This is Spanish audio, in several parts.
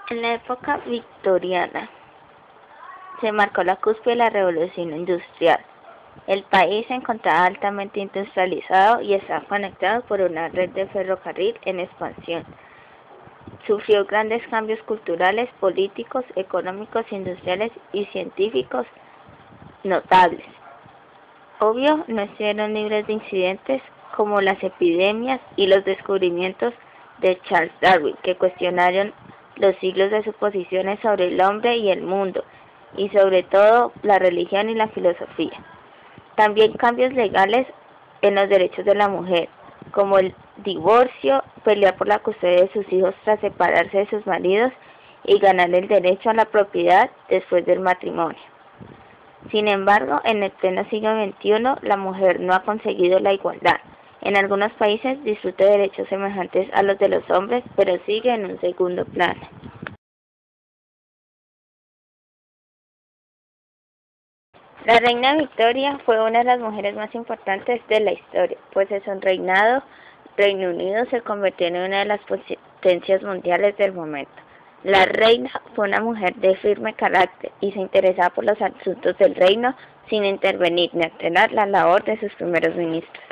En la época victoriana se marcó la cúspide de la revolución industrial. El país se encontraba altamente industrializado y estaba conectado por una red de ferrocarril en expansión. Sufrió grandes cambios culturales, políticos, económicos, industriales y científicos notables. Obvio, no estuvieron libres de incidentes como las epidemias y los descubrimientos de Charles Darwin, que cuestionaron los siglos de suposiciones sobre el hombre y el mundo, y sobre todo la religión y la filosofía. También cambios legales en los derechos de la mujer, como el divorcio, pelear por la custodia de sus hijos tras separarse de sus maridos y ganar el derecho a la propiedad después del matrimonio. Sin embargo, en el pleno siglo XXI, la mujer no ha conseguido la igualdad. En algunos países disfruta de derechos semejantes a los de los hombres, pero sigue en un segundo plano. La reina Victoria fue una de las mujeres más importantes de la historia, pues en su reinado Reino Unido se convirtió en una de las potencias mundiales del momento. La reina fue una mujer de firme carácter y se interesaba por los asuntos del reino sin intervenir ni alterar la labor de sus primeros ministros.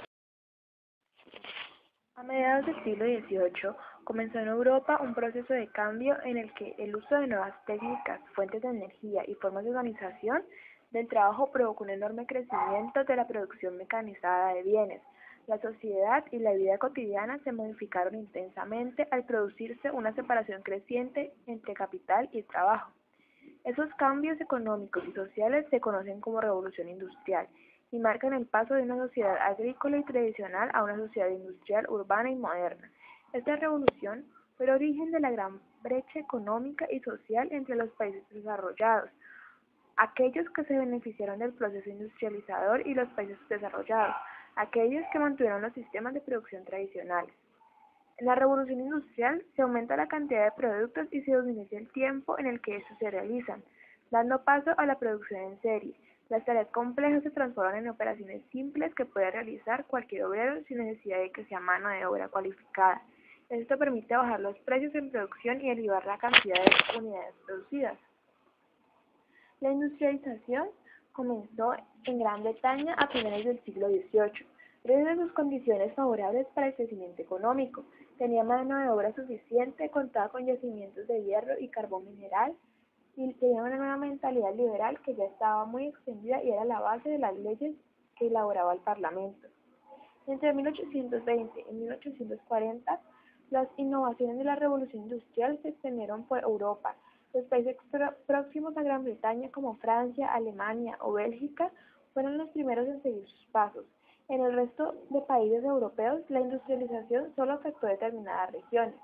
A mediados del siglo XVIII comenzó en Europa un proceso de cambio en el que el uso de nuevas técnicas, fuentes de energía y formas de organización del trabajo provocó un enorme crecimiento de la producción mecanizada de bienes. La sociedad y la vida cotidiana se modificaron intensamente al producirse una separación creciente entre capital y trabajo. Esos cambios económicos y sociales se conocen como revolución industrial y marcan el paso de una sociedad agrícola y tradicional a una sociedad industrial, urbana y moderna. Esta revolución fue el origen de la gran brecha económica y social entre los países desarrollados, aquellos que se beneficiaron del proceso industrializador y los países desarrollados, aquellos que mantuvieron los sistemas de producción tradicionales. En la revolución industrial se aumenta la cantidad de productos y se disminuye el tiempo en el que estos se realizan, dando paso a la producción en serie. Las tareas complejas se transforman en operaciones simples que puede realizar cualquier obrero sin necesidad de que sea mano de obra cualificada. Esto permite bajar los precios en producción y elevar la cantidad de unidades producidas. La industrialización comenzó en Gran Bretaña a finales del siglo XVIII, gracias a sus condiciones favorables para el crecimiento económico. Tenía mano de obra suficiente, contaba con yacimientos de hierro y carbón mineral, y tenía una nueva mentalidad liberal que ya estaba muy extendida y era la base de las leyes que elaboraba el Parlamento. Entre 1820 y 1840, las innovaciones de la Revolución Industrial se extendieron por Europa. Los países próximos a Gran Bretaña, como Francia, Alemania o Bélgica, fueron los primeros en seguir sus pasos. En el resto de países europeos, la industrialización solo afectó determinadas regiones.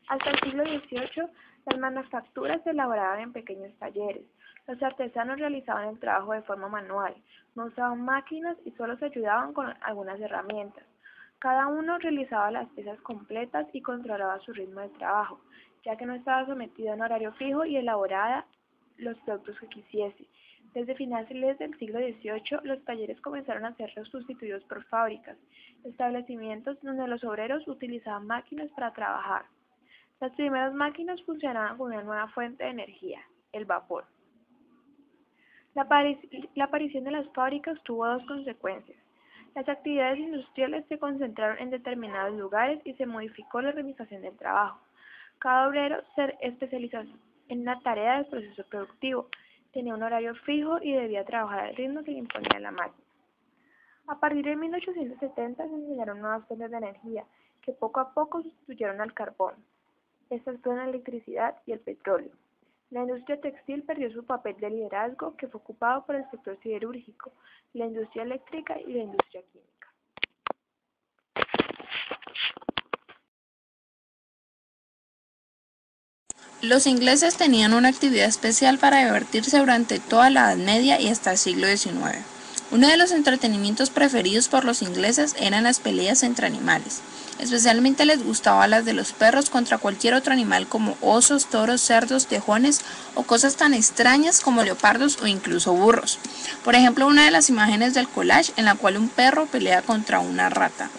Hasta el siglo XVIII, las manufacturas se elaboraban en pequeños talleres. Los artesanos realizaban el trabajo de forma manual, no usaban máquinas y solo se ayudaban con algunas herramientas. Cada uno realizaba las piezas completas y controlaba su ritmo de trabajo, ya que no estaba sometido a un horario fijo y elaboraba los productos que quisiese. Desde finales del siglo XVIII, los talleres comenzaron a ser sustituidos por fábricas, establecimientos donde los obreros utilizaban máquinas para trabajar. Las primeras máquinas funcionaban con una nueva fuente de energía, el vapor. La aparición de las fábricas tuvo dos consecuencias. Las actividades industriales se concentraron en determinados lugares y se modificó la organización del trabajo. Cada obrero se especializó en una tarea del proceso productivo, tenía un horario fijo y debía trabajar al ritmo que le imponía la máquina. A partir de 1870 se enseñaron nuevas fuentes de energía que poco a poco sustituyeron al carbón. Estas fueron la electricidad y el petróleo. La industria textil perdió su papel de liderazgo que fue ocupado por el sector siderúrgico, la industria eléctrica y la industria química. Los ingleses tenían una actividad especial para divertirse durante toda la Edad Media y hasta el siglo XIX. Uno de los entretenimientos preferidos por los ingleses eran las peleas entre animales. Especialmente les gustaban las de los perros contra cualquier otro animal como osos, toros, cerdos, tejones o cosas tan extrañas como leopardos o incluso burros. Por ejemplo, una de las imágenes del collage en la cual un perro pelea contra una rata.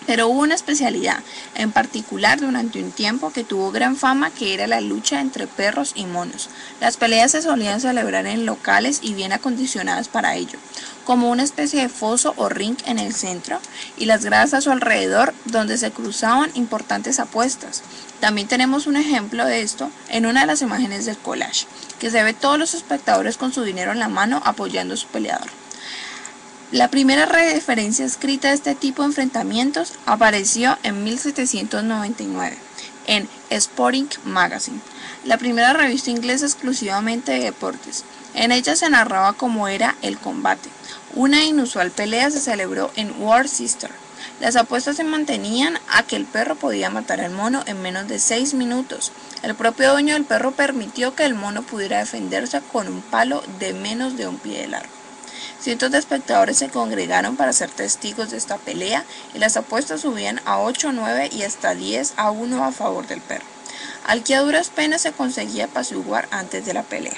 Pero hubo una especialidad, en particular durante un tiempo que tuvo gran fama, que era la lucha entre perros y monos. Las peleas se solían celebrar en locales y bien acondicionados para ello, como una especie de foso o ring en el centro, y las gradas a su alrededor, donde se cruzaban importantes apuestas. También tenemos un ejemplo de esto en una de las imágenes del collage, que se ve todos los espectadores con su dinero en la mano apoyando a su peleador. La primera referencia escrita de este tipo de enfrentamientos apareció en 1799 en Sporting Magazine, la primera revista inglesa exclusivamente de deportes. En ella se narraba cómo era el combate. Una inusual pelea se celebró en Worcester. Las apuestas se mantenían a que el perro podía matar al mono en menos de 6 minutos. El propio dueño del perro permitió que el mono pudiera defenderse con un palo de menos de un pie de largo. Cientos de espectadores se congregaron para ser testigos de esta pelea y las apuestas subían a 8, 9 y hasta 10-1 a favor del perro, al que a duras penas se conseguía apaciguar antes de la pelea.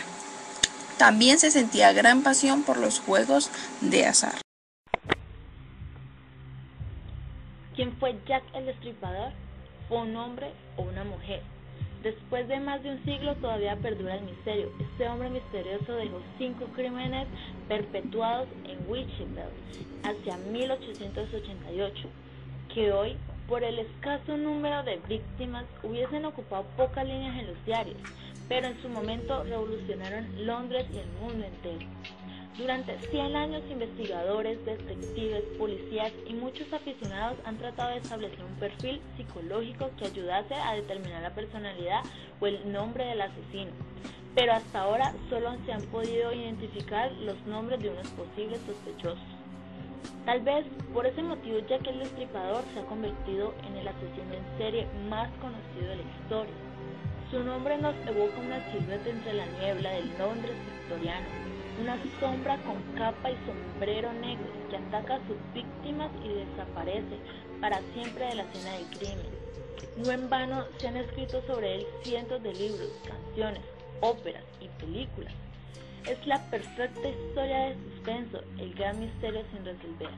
También se sentía gran pasión por los juegos de azar. ¿Quién fue Jack el Destripador? ¿Fue un hombre o una mujer? Después de más de un siglo todavía perdura el misterio. Este hombre misterioso dejó 5 crímenes perpetuados en Whitechapel hacia 1888, que hoy, por el escaso número de víctimas, hubiesen ocupado pocas líneas en los diarios, pero en su momento revolucionaron Londres y el mundo entero. Durante 100 años, investigadores, detectives, policías y muchos aficionados han tratado de establecer un perfil psicológico que ayudase a determinar la personalidad o el nombre del asesino, pero hasta ahora solo se han podido identificar los nombres de unos posibles sospechosos. Tal vez por ese motivo Jack el Destripador se ha convertido en el asesino en serie más conocido de la historia. Su nombre nos evoca una silueta entre la niebla del Londres victoriano, una sombra con capa y sombrero negro que ataca a sus víctimas y desaparece para siempre de la escena del crimen. No en vano se han escrito sobre él cientos de libros, canciones, óperas y películas. Es la perfecta historia de suspenso, el gran misterio sin resolver.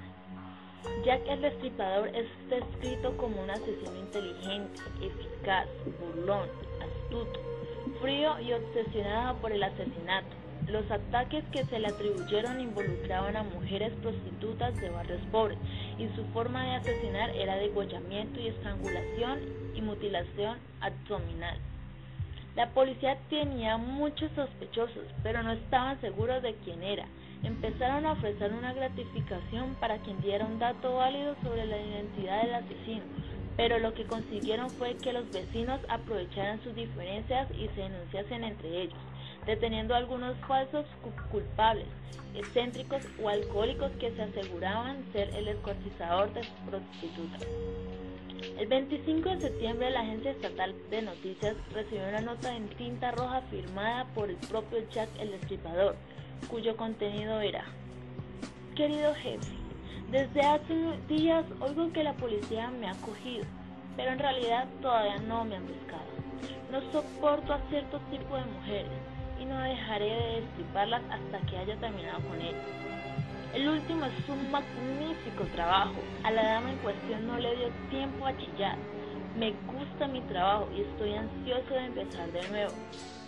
Jack el Destripador está escrito como un asesino inteligente, eficaz, burlón, astuto, frío y obsesionado por el asesinato. Los ataques que se le atribuyeron involucraban a mujeres prostitutas de barrios pobres, y su forma de asesinar era degollamiento y estrangulación y mutilación abdominal. La policía tenía muchos sospechosos, pero no estaban seguros de quién era. Empezaron a ofrecer una gratificación para quien diera un dato válido sobre la identidad del asesino, pero lo que consiguieron fue que los vecinos aprovecharan sus diferencias y se denunciasen entre ellos, deteniendo a algunos falsos culpables, excéntricos o alcohólicos que se aseguraban ser el descuartizador de prostitutas. El 25 de septiembre la Agencia Estatal de Noticias recibió una nota en tinta roja firmada por el propio Jack el Destripador, cuyo contenido era: querido jefe, desde hace unos días oigo que la policía me ha cogido, pero en realidad todavía no me han pescado. No soporto a cierto tipo de mujeres y no dejaré de destriparlas hasta que haya terminado con ellas. El último es un magnífico trabajo. A la dama en cuestión no le dio tiempo a chillar. Me gusta mi trabajo y estoy ansioso de empezar de nuevo.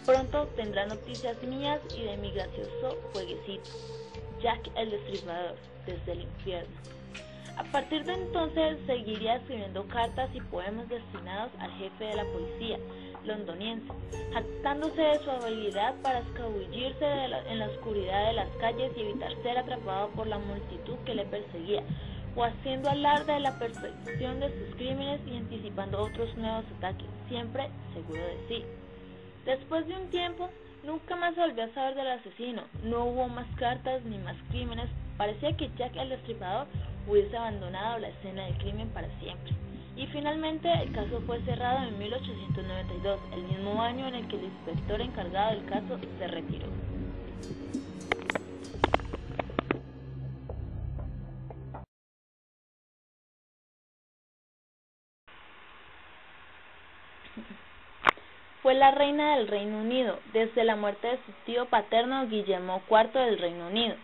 Pronto tendrá noticias mías y de mi gracioso jueguecito. Jack el Destripador, desde el infierno. A partir de entonces seguiría escribiendo cartas y poemas destinados al jefe de la policía londoniense, jactándose de su habilidad para escabullirse en la oscuridad de las calles y evitar ser atrapado por la multitud que le perseguía, o haciendo alarde de la perfección de sus crímenes y anticipando otros nuevos ataques, siempre seguro de sí. Después de un tiempo, nunca más se volvió a saber del asesino. No hubo más cartas ni más crímenes. Parecía que Jack el Destripador hubiese abandonado la escena del crimen para siempre. Y finalmente el caso fue cerrado en 1892, el mismo año en el que el inspector encargado del caso se retiró. Fue la reina del Reino Unido, desde la muerte de su tío paterno Guillermo IV del Reino Unido,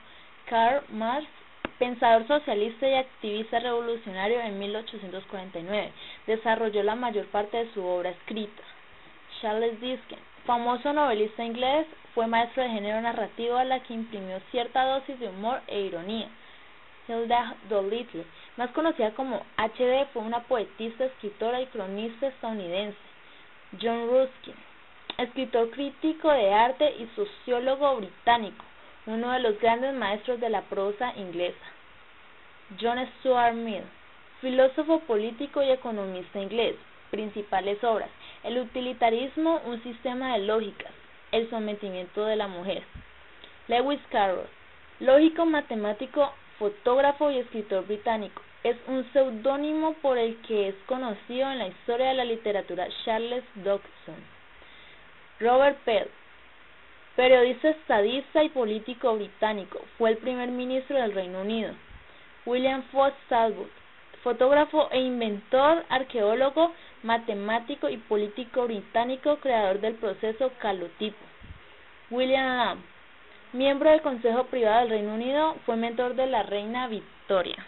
Karl Marx, pensador socialista y activista revolucionario en 1849. Desarrolló la mayor parte de su obra escrita. Charles Dickens, famoso novelista inglés, fue maestro de género narrativo a la que imprimió cierta dosis de humor e ironía. Hilda Dolittle, más conocida como H.D., fue una poetisa, escritora y cronista estadounidense. John Ruskin, escritor crítico de arte y sociólogo británico, uno de los grandes maestros de la prosa inglesa. John Stuart Mill, filósofo político y economista inglés. Principales obras: El utilitarismo, un sistema de lógicas. El sometimiento de la mujer. Lewis Carroll, lógico, matemático, fotógrafo y escritor británico. Es un seudónimo por el que es conocido en la historia de la literatura Charles Dodgson. Robert Pell, periodista, estadista y político británico, fue el primer ministro del Reino Unido. William Fox Talbot, fotógrafo e inventor, arqueólogo, matemático y político británico, creador del proceso calotipo. William Lamb, miembro del Consejo Privado del Reino Unido, fue mentor de la reina Victoria.